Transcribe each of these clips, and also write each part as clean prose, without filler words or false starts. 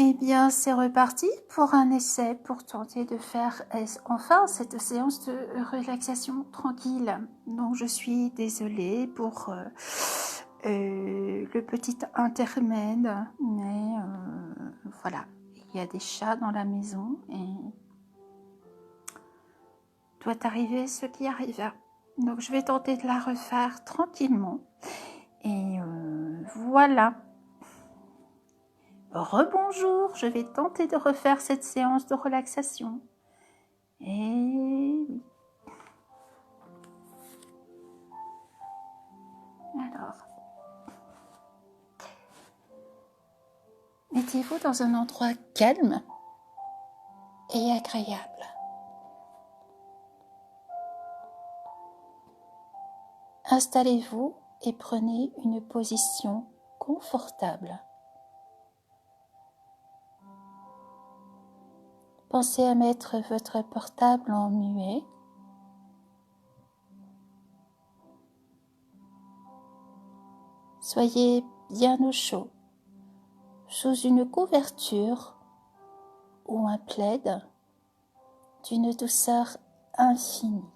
Eh bien, c'est reparti pour un essai pour tenter de faire enfin cette séance de relaxation tranquille. Donc, je suis désolée pour le petit intermède, mais voilà, il y a des chats dans la maison et doit arriver ce qui arrive. Donc, je vais tenter de la refaire tranquillement. Et voilà. Rebonjour, je vais tenter de refaire cette séance de relaxation. Et oui. Alors, mettez-vous dans un endroit calme et agréable. Installez-vous et prenez une position confortable. Pensez à mettre votre portable en muet. Soyez bien au chaud, sous une couverture ou un plaid d'une douceur infinie.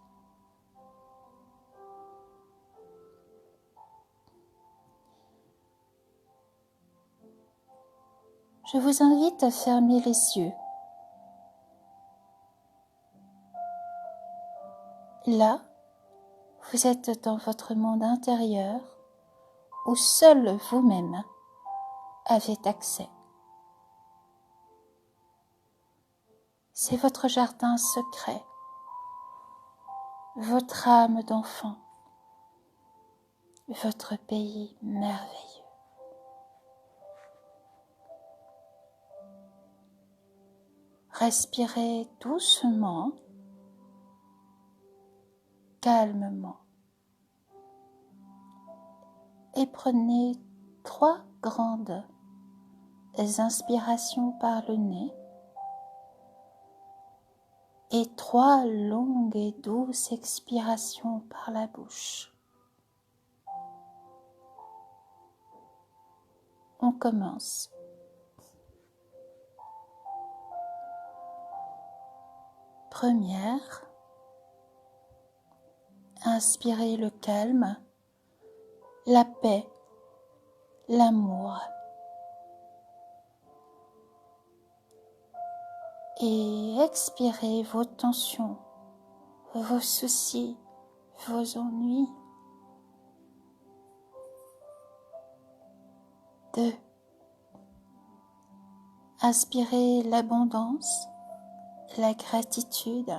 Je vous invite à fermer les yeux. Là, vous êtes dans votre monde intérieur où seul vous-même avez accès. C'est votre jardin secret, votre âme d'enfant, votre pays merveilleux. Respirez doucement, calmement et prenez 3 grandes inspirations par le nez et 3 longues et douces expirations par la bouche. On commence. Première, inspirez le calme, la paix, l'amour. Et expirez vos tensions, vos soucis, vos ennuis. 2. Inspirez l'abondance, la gratitude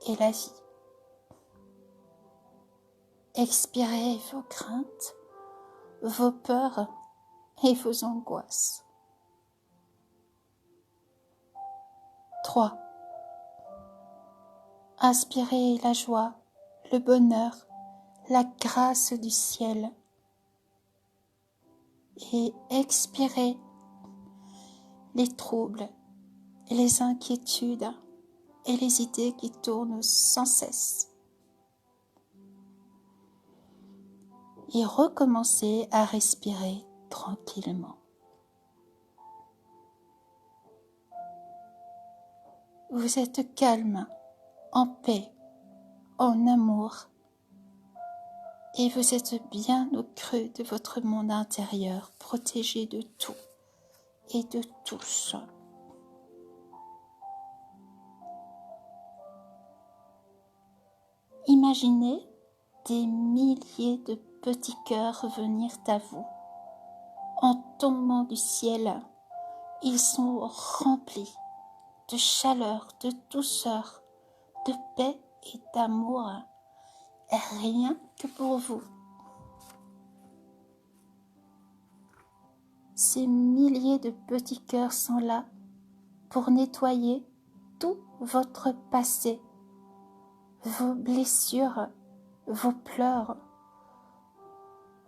et la vie. Expirez vos craintes, vos peurs et vos angoisses. 3. Inspirez la joie, le bonheur, la grâce du ciel. Et expirez les troubles, les inquiétudes et les idées qui tournent sans cesse. Et recommencez à respirer tranquillement. Vous êtes calme, en paix, en amour, et vous êtes bien au creux de votre monde intérieur, protégé de tout et de tous. Imaginez des milliers de petits cœurs venir à vous. En tombant du ciel, ils sont remplis de chaleur, de douceur, de paix et d'amour, rien que pour vous. Ces milliers de petits cœurs sont là pour nettoyer tout votre passé, vos blessures, vos pleurs,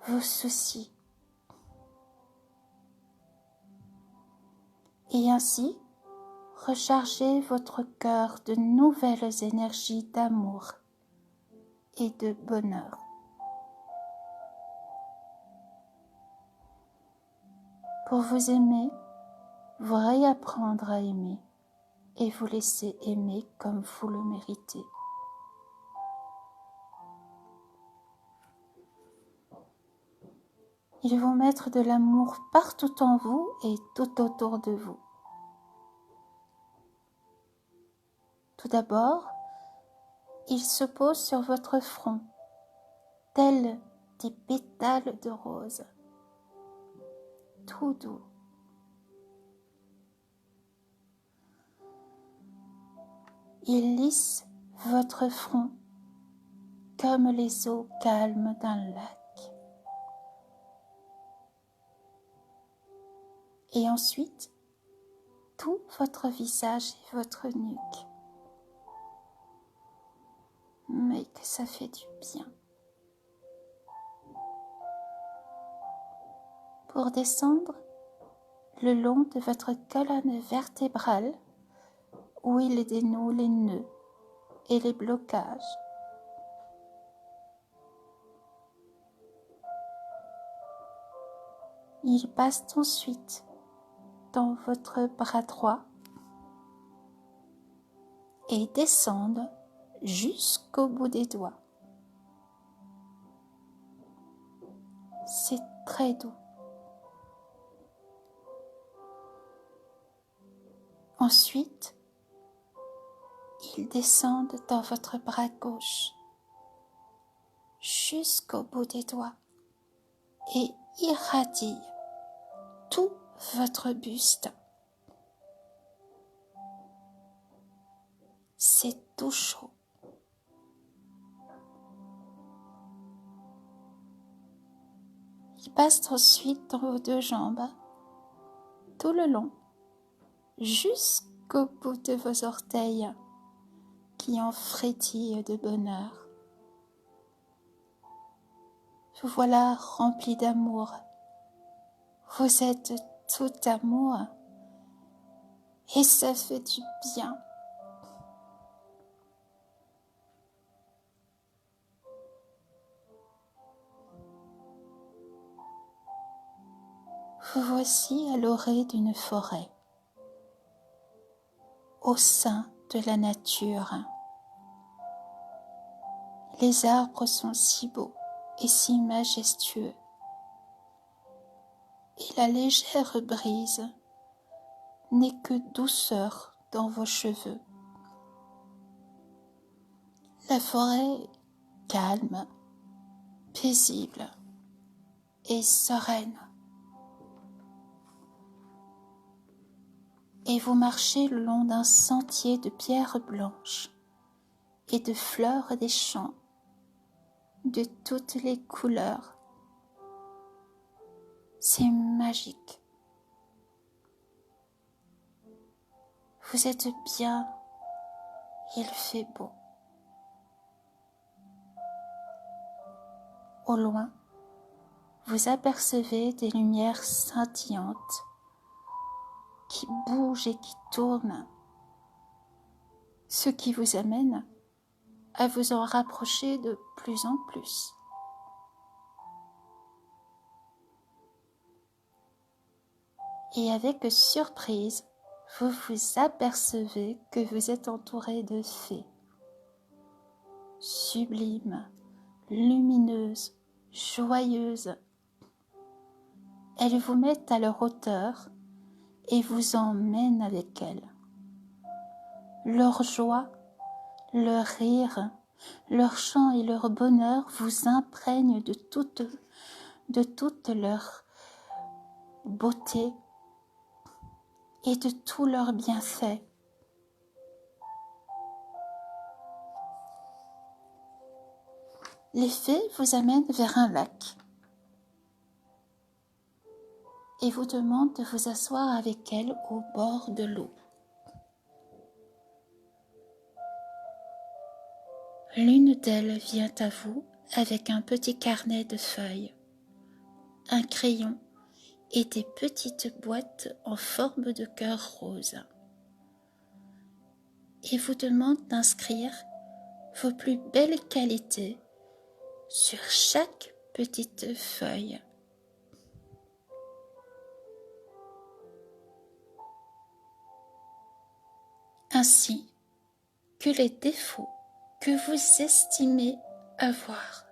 vos soucis. Et ainsi, rechargez votre cœur de nouvelles énergies d'amour et de bonheur. Pour vous aimer, vous réapprendre à aimer et vous laisser aimer comme vous le méritez. Ils vont mettre de l'amour partout en vous et tout autour de vous. Tout d'abord, ils se posent sur votre front, tels des pétales de rose, tout doux. Ils lissent votre front comme les eaux calmes d'un lac. Et ensuite, tout votre visage et votre nuque. Mais que ça fait du bien. Pour descendre le long de votre colonne vertébrale, où il dénoue les nœuds et les blocages. Il passe ensuite dans votre bras droit et descendent jusqu'au bout des doigts. C'est très doux. Ensuite, ils descendent dans votre bras gauche jusqu'au bout des doigts et irradient tout votre buste. C'est tout chaud. Ils passent ensuite dans vos deux jambes, tout le long, jusqu'au bout de vos orteils qui en frétillent de bonheur. Vous voilà rempli d'amour. Vous êtes tout amour et ça fait du bien. Vous voici à l'orée d'une forêt, au sein de la nature. Les arbres sont si beaux et si majestueux, et la légère brise n'est que douceur dans vos cheveux. La forêt est calme, paisible et sereine. Et vous marchez le long d'un sentier de pierres blanches et de fleurs des champs de toutes les couleurs. C'est magique. Vous êtes bien, il fait beau. Au loin, vous apercevez des lumières scintillantes qui bougent et qui tournent, ce qui vous amène à vous en rapprocher de plus en plus. Et avec surprise, vous vous apercevez que vous êtes entouré de fées, sublimes, lumineuses, joyeuses. Elles vous mettent à leur hauteur et vous emmènent avec elles. Leur joie, leur rire, leur chant et leur bonheur vous imprègnent de toute leur beauté et de tous leurs bienfaits. Les fées vous amènent vers un lac et vous demandent de vous asseoir avec elles au bord de l'eau. L'une d'elles vient à vous avec un petit carnet de feuilles, un crayon et des petites boîtes en forme de cœur rose. Et vous demande d'inscrire vos plus belles qualités sur chaque petite feuille. ainsi que les défauts que vous estimez avoir.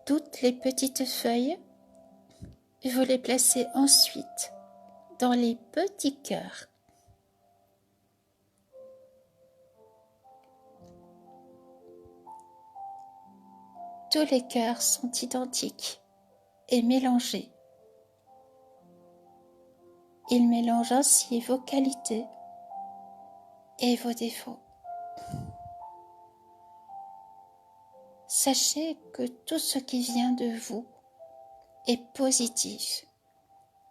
Toutes les petites feuilles, vous les placez ensuite dans les petits cœurs. Tous les cœurs sont identiques et mélangés. Ils mélangent ainsi vos qualités et vos défauts. Sachez que tout ce qui vient de vous est positif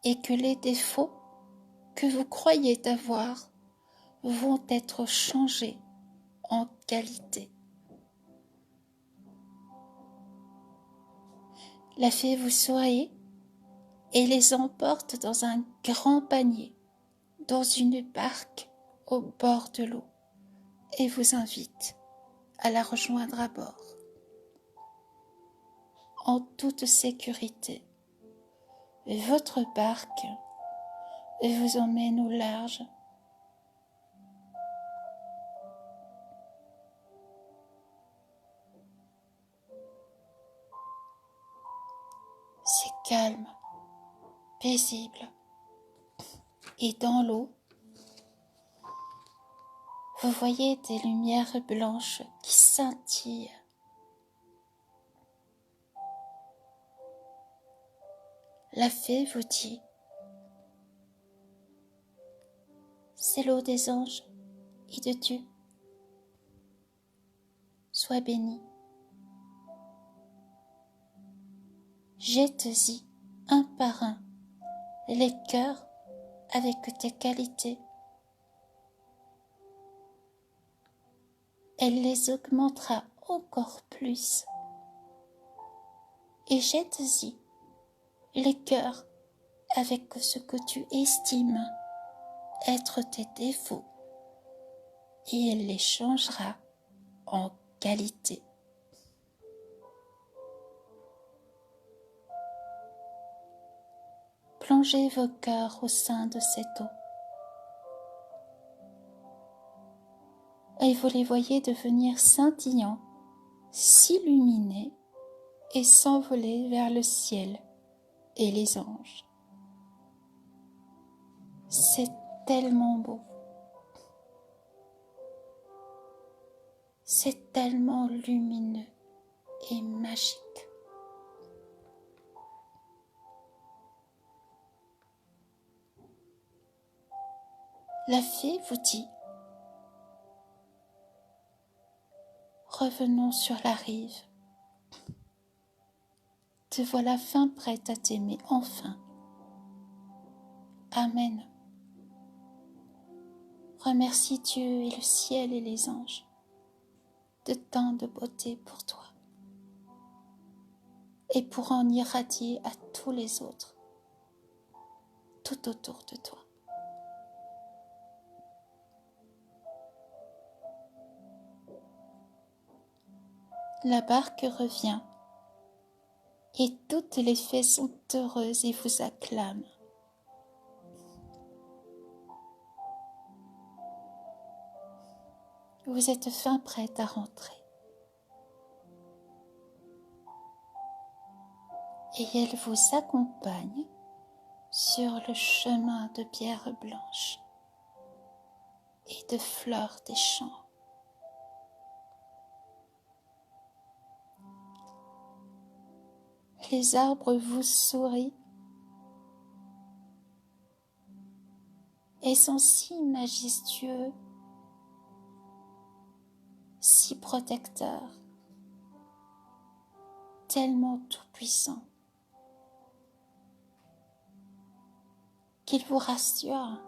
et que les défauts que vous croyez avoir vont être changés en qualité. La fée vous sourit et les emporte dans un grand panier, dans une barque au bord de l'eau, et vous invite à la rejoindre à bord. En toute sécurité, votre barque vous emmène au large. C'est calme, paisible, et dans l'eau, vous voyez des lumières blanches qui scintillent. La fée vous dit: c'est l'eau des anges et de Dieu. Sois béni. Jette-y un par un les cœurs avec tes qualités. Elle les augmentera encore plus. Et jette-y les cœurs avec ce que tu estimes être tes défauts, et elle les changera en qualité. Plongez vos cœurs au sein de cette eau et vous les voyez devenir scintillants, s'illuminer et s'envoler vers le ciel et les anges. C'est tellement beau. C'est tellement lumineux et magique. La fée vous dit: revenons sur la rive. Te voilà fin prête à t'aimer enfin. Amen. Remercie Dieu et le ciel et les anges de tant de beauté pour toi et pour en irradier à tous les autres, tout autour de toi. La barque revient et toutes les fées sont heureuses et vous acclament. Vous êtes fin prête à rentrer. Et elle vous accompagne sur le chemin de pierres blanches et de fleurs des champs. Les arbres vous sourient et sont si majestueux, si protecteurs, tellement tout-puissants, qu'ils vous rassurent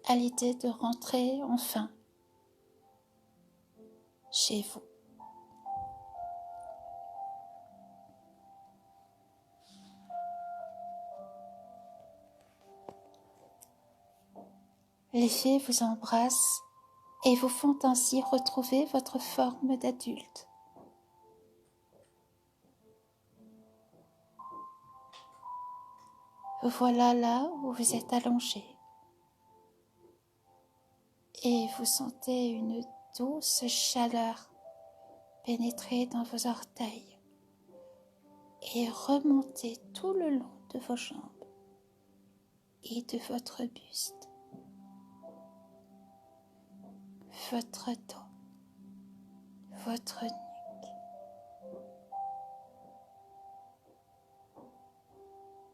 à l'idée de rentrer enfin chez vous. Les fées vous embrassent et vous font ainsi retrouver votre forme d'adulte. Vous voilà là où vous êtes allongé et vous sentez une douce chaleur pénétrer dans vos orteils et remonter tout le long de vos jambes et de votre buste, votre dos, votre nuque,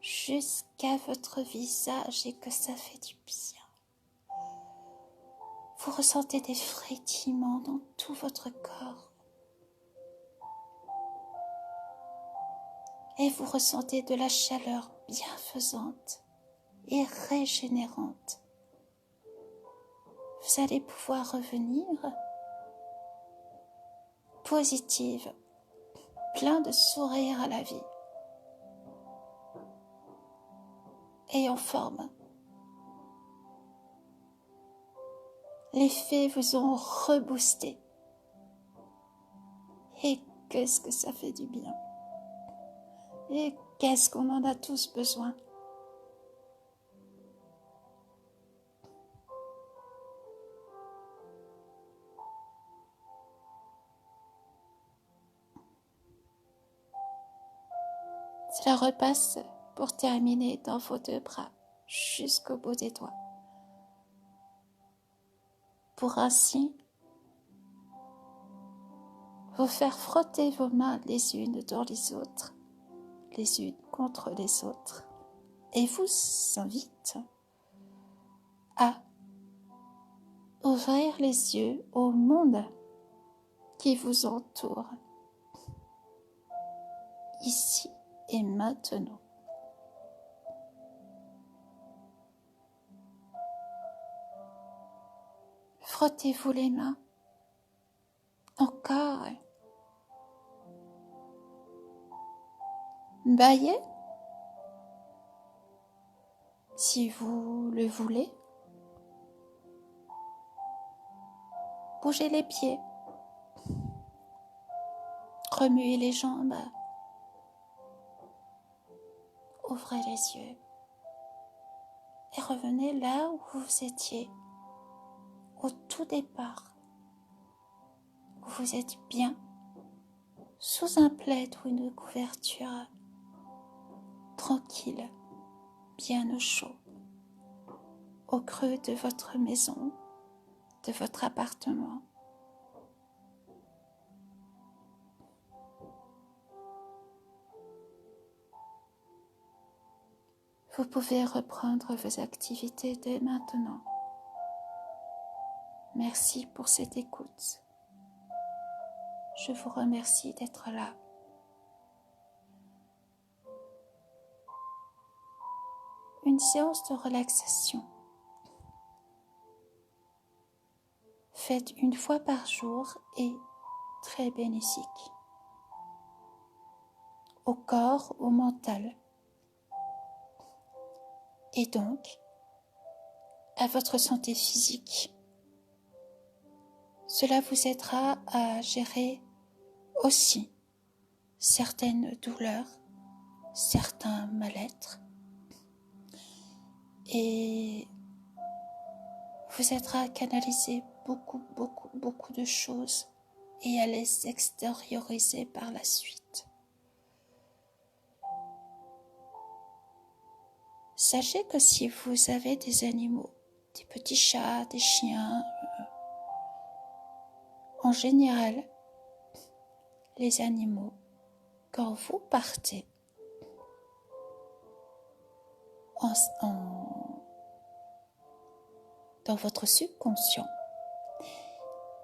jusqu'à votre visage et que ça fait du bien. Vous ressentez des frétillements dans tout votre corps et vous ressentez de la chaleur bienfaisante et régénérante. Vous allez pouvoir revenir positive, plein de sourire à la vie et en forme. Les fées vous ont reboosté. Et qu'est-ce que ça fait du bien. Et qu'est-ce qu'on en a tous besoin. Cela repasse pour terminer dans vos deux bras jusqu'au bout des doigts. Pour ainsi vous faire frotter vos mains les unes dans les autres, les unes contre les autres, et vous invite à ouvrir les yeux au monde qui vous entoure, ici et maintenant. Frottez-vous les mains. Encore. Baillez, si vous le voulez. Bougez les pieds. Remuez les jambes. Ouvrez les yeux. Et revenez là où vous étiez, au tout départ, où vous êtes bien, sous un plaid ou une couverture, tranquille, bien au chaud, au creux de votre maison, de votre appartement. Vous pouvez reprendre vos activités dès maintenant. Merci pour cette écoute. Je vous remercie d'être là. Une séance de relaxation. Faites une fois par jour et très bénéfique. Au corps, au mental. Et donc, à votre santé physique. Cela vous aidera à gérer aussi certaines douleurs, certains mal-être et vous aidera à canaliser beaucoup de choses et à les extérioriser par la suite. Sachez que si vous avez des animaux, des petits chats, des chiens, en général, les animaux, quand vous partez dans votre subconscient,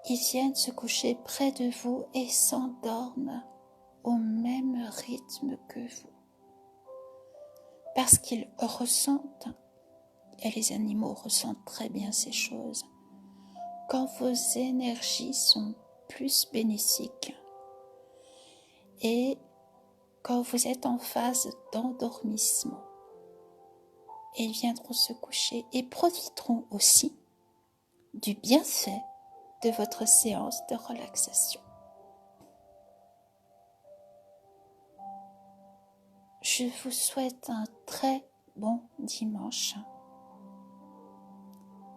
ils viennent se coucher près de vous et s'endorment au même rythme que vous. Parce qu'ils ressentent, et les animaux ressentent très bien ces choses, quand vos énergies sont plus bénéfique. Et quand vous êtes en phase d'endormissement, ils viendront se coucher et profiteront aussi du bienfait de votre séance de relaxation. Je vous souhaite un très bon dimanche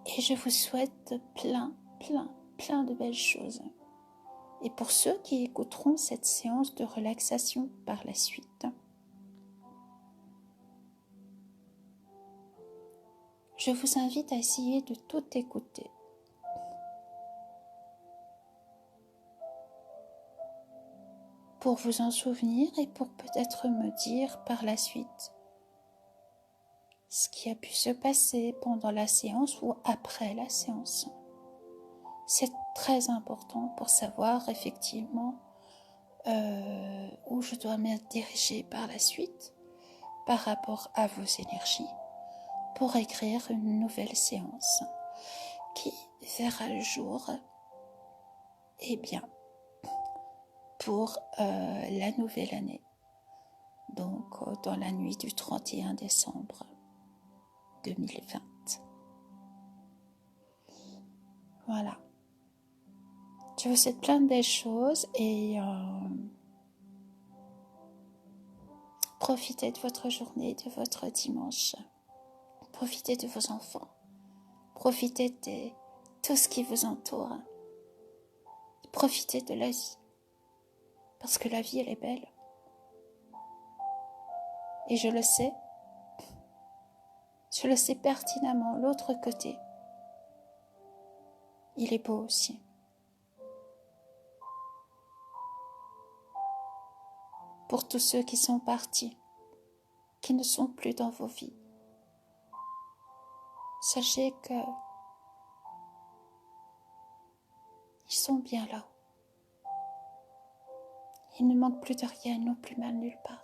et je vous souhaite plein de belles choses. Et pour ceux qui écouteront cette séance de relaxation par la suite, je vous invite à essayer de tout écouter. Pour vous en souvenir et pour peut-être me dire par la suite ce qui a pu se passer pendant la séance ou après la séance. C'est très important pour savoir effectivement où je dois me diriger par la suite par rapport à vos énergies pour écrire une nouvelle séance qui verra le jour pour la nouvelle année, donc dans la nuit du 31 décembre 2020. Voilà. Je vous souhaite plein de belles choses et profitez de votre journée, de votre dimanche. Profitez de vos enfants. Profitez de tout ce qui vous entoure. Profitez de la vie. Parce que la vie, elle est belle. Et je le sais pertinemment, l'autre côté, il est beau aussi. Pour tous ceux qui sont partis, qui ne sont plus dans vos vies, sachez que ils sont bien là. Il ne manque plus de rien, ils n'ont plus mal nulle part.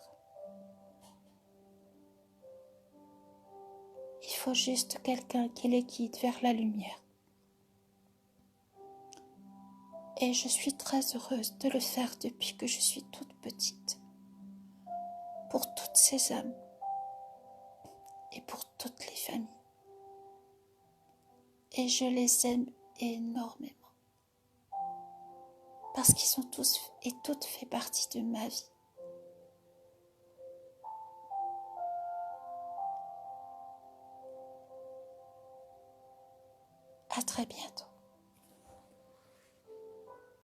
Il faut juste quelqu'un qui les guide vers la lumière. Et je suis très heureuse de le faire depuis que je suis toute petite. Pour toutes ces âmes et pour toutes les familles. Et je les aime énormément. Parce qu'ils ont tous et toutes fait partie de ma vie. À très bientôt.